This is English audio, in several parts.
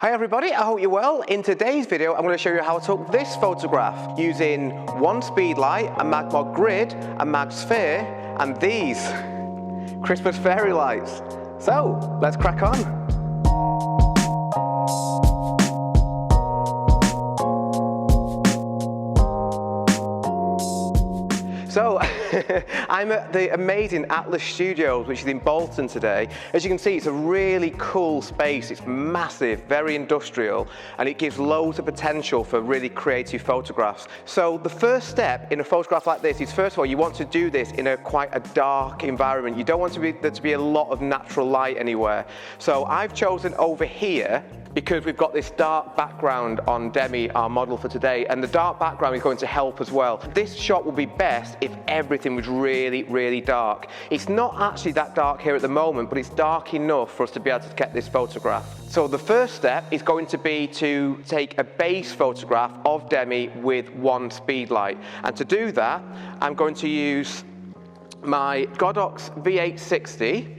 Hi everybody, I hope you're well. In today's video, I'm going to show you how I took this photograph using one speed light, a Magmod grid, a Mag sphere, and these Christmas fairy lights. So, let's crack on. So, I'm at the amazing Atlas Studios, which is in Bolton today. As you can see, it's a really cool space. It's massive, very industrial, and it gives loads of potential for really creative photographs. So the first step in a photograph like this is, first of all, you want to do this in quite a dark environment. You don't want there to be a lot of natural light anywhere. So I've chosen over here, because we've got this dark background on Demi, our model for today, and the dark background is going to help as well. This shot would be best if everything was really, really dark. It's not actually that dark here at the moment, but it's dark enough for us to be able to get this photograph. So the first step is going to be to take a base photograph of Demi with one speed light. And to do that, I'm going to use my Godox V860.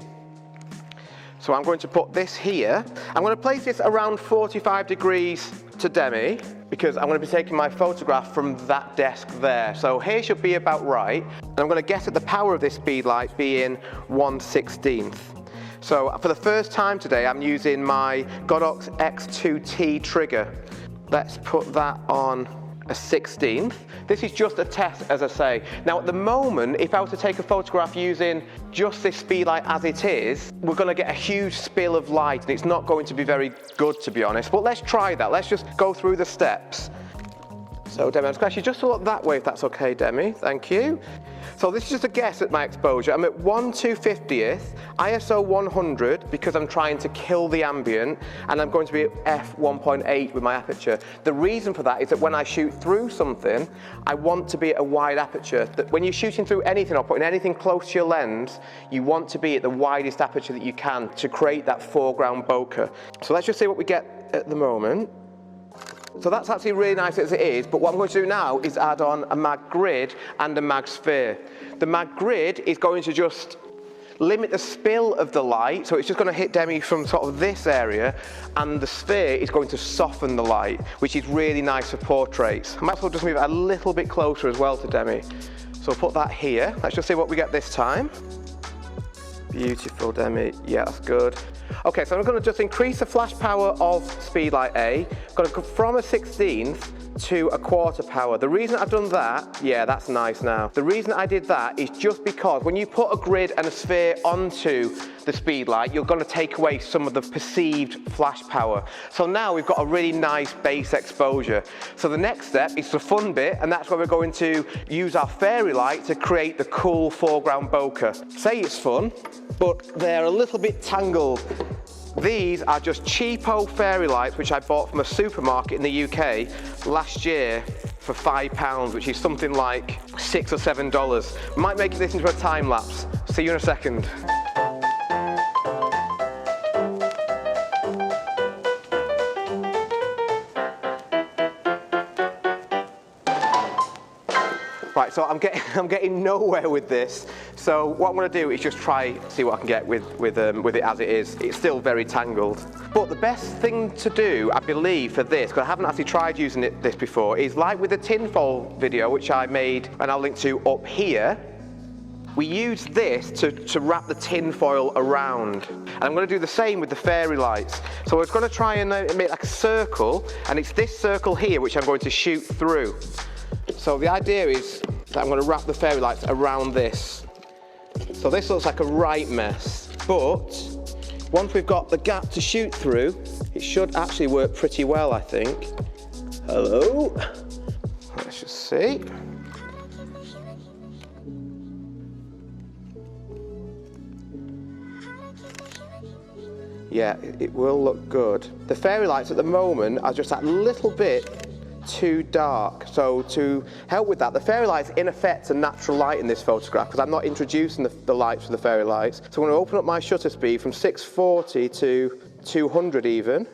So I'm going to put this here. I'm going to place this around 45 degrees to Demi because I'm going to be taking my photograph from that desk there. So here should be about right. And I'm going to guess at the power of this speed light being 1/16. So for the first time today, I'm using my Godox X2T trigger. Let's put that on a 16th. This is just a test, as I say. Now at the moment, if I was to take a photograph using just this speed light as it is, we're going to get a huge spill of light and it's not going to be very good, to be honest. But let's try that. Let's just go through the steps. So Demi, I'm just going to just look that way if that's okay, Demi. Thank you. So this is just a guess at my exposure. I'm at 1/250th, ISO 100 because I'm trying to kill the ambient, and I'm going to be at f1.8 with my aperture. The reason for that is that when I shoot through something, I want to be at a wide aperture. That when you're shooting through anything or putting anything close to your lens, you want to be at the widest aperture that you can to create that foreground bokeh. So let's just see what we get at the moment. So that's actually really nice as it is, but what I'm going to do now is add on a Mag grid and a Mag sphere. The Mag grid is going to just limit the spill of the light, so it's just going to hit Demi from sort of this area, and the sphere is going to soften the light, which is really nice for portraits. I might as well just move it a little bit closer as well to Demi. So I'll put that here. Let's just see what we get this time. Beautiful, Demi. Yeah, that's good. Okay, so I'm going to just increase the flash power of Speedlight A. I'm going to go from a 16th to a 1/4 power. The reason I've done that, yeah, that's nice now. The reason I did that is just because when you put a grid and a sphere onto the Speedlight, you're going to take away some of the perceived flash power. So now we've got a really nice base exposure. So the next step is the fun bit, and that's where we're going to use our fairy light to create the cool foreground bokeh. Say it's fun, but they're a little bit tangled. These are just cheapo fairy lights which I bought from a supermarket in the UK last year for £5, which is something like $6 or $7. Might make this into a time lapse. See you in a second. Right, so I'm getting nowhere with this. So what I'm going to do is just try see what I can get with it as it is. It's still very tangled. But the best thing to do, I believe, for this, because I haven't actually tried using this before, is like with the tinfoil video, which I made and I'll link to up here. We use this to wrap the tinfoil around. And I'm going to do the same with the fairy lights. So we're going to try and make like a circle, and it's this circle here which I'm going to shoot through. So the idea is that I'm going to wrap the fairy lights around this. So this looks like a right mess, but once we've got the gap to shoot through, it should actually work pretty well, I think. Hello? Let's just see. Yeah, it will look good. The fairy lights at the moment are just that little bit too dark. So to help with that, the fairy lights in effect are natural light in this photograph because I'm not introducing the lights for the fairy lights. So I'm going to open up my shutter speed from 640 to 200 even.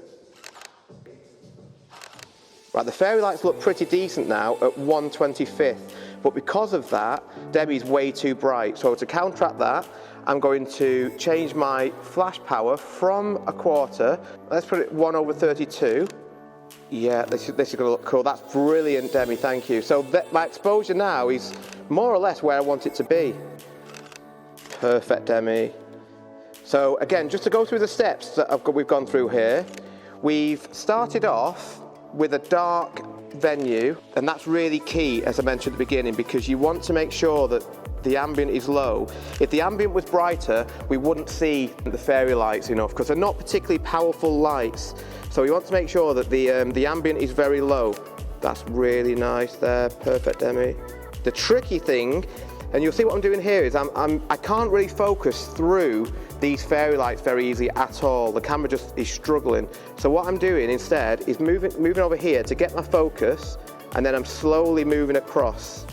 Right, the fairy lights look pretty decent now at 1/25th, but because of that, Demi's way too bright. So to counteract that, I'm going to change my flash power from 1/4. Let's put it 1/32. Yeah, this is going to look cool. That's brilliant, Demi, thank you. So my exposure now is more or less where I want it to be. Perfect, Demi. So again, just to go through the steps that we've gone through here, we've started off with a dark venue, and that's really key, as I mentioned at the beginning, because you want to make sure that the ambient is low. If the ambient was brighter, we wouldn't see the fairy lights enough, because they're not particularly powerful lights. So we want to make sure that the ambient is very low. That's really nice there, perfect, Demi. The tricky thing, and you'll see what I'm doing here, is I can't really focus through these fairy lights very easily at all. The camera just is struggling. So what I'm doing instead is moving over here to get my focus, and then I'm slowly moving across.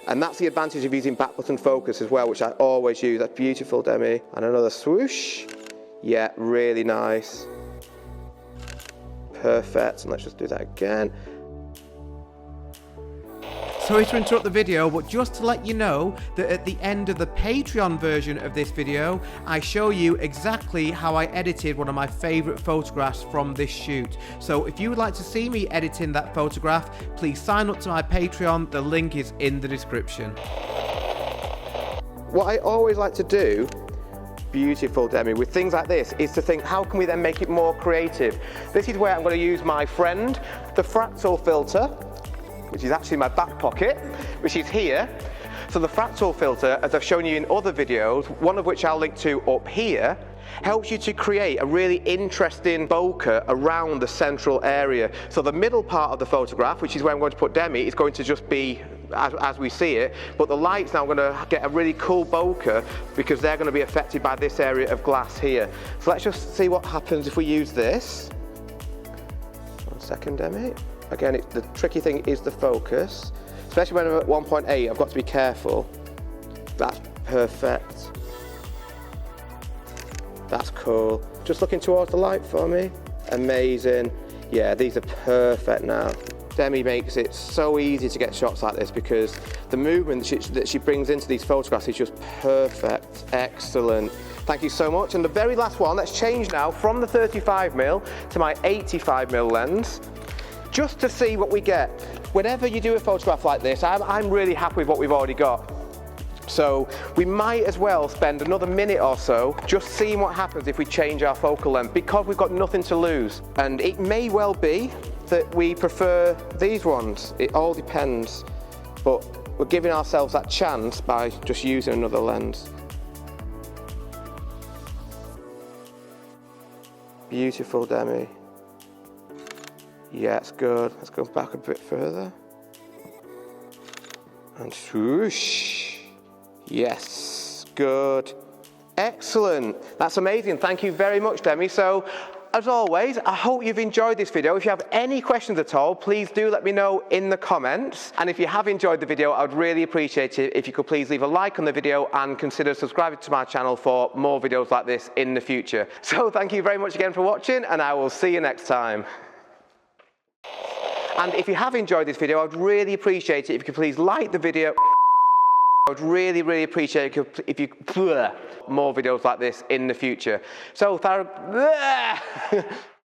And that's the advantage of using back button focus as well, which I always use. That's beautiful, Demi. And another swoosh. Yeah, really nice. Perfect, and let's just do that again. Sorry to interrupt the video, but just to let you know that at the end of the Patreon version of this video, I show you exactly how I edited one of my favourite photographs from this shoot. So if you would like to see me editing that photograph, please sign up to my Patreon. The link is in the description. What I always like to do, beautiful, Demi, with things like this is to think, how can we then make it more creative? This is where I'm going to use my friend, the Fractal filter, which is actually my back pocket, which is here. So the Fractal filter, as I've shown you in other videos, one of which I'll link to up here, helps you to create a really interesting bokeh around the central area. So the middle part of the photograph, which is where I'm going to put Demi, is going to just be as we see it, but the light's now going to get a really cool bokeh because they're going to be affected by this area of glass here. So let's just see what happens if we use this. 1 second, Demi. Again, the tricky thing is the focus, especially when I'm at 1.8, I've got to be careful. That's perfect. That's cool. Just looking towards the light for me. Amazing. Yeah, these are perfect now. Demi makes it so easy to get shots like this because the movement that she brings into these photographs is just perfect. Excellent. Thank you so much. And the very last one, let's change now from the 35mm to my 85mm lens, just to see what we get. Whenever you do a photograph like this, I'm really happy with what we've already got. So we might as well spend another minute or so just seeing what happens if we change our focal length, because we've got nothing to lose. And it may well be that we prefer these ones. It all depends. But we're giving ourselves that chance by just using another lens. Beautiful, Demi. Yeah, it's good. Let's go back a bit further. And swoosh. Yes, good. Excellent. That's amazing. Thank you very much, Demi. So, as always, I hope you've enjoyed this video. If you have any questions at all, please do let me know in the comments. And if you have enjoyed the video, I would really appreciate it if you could please leave a like on the video and consider subscribing to my channel for more videos like this in the future. So thank you very much again for watching, and I will see you next time. And if you have enjoyed this video, I would really appreciate it if you could please like the video. I would really, really appreciate it if you more videos like this in the future. So,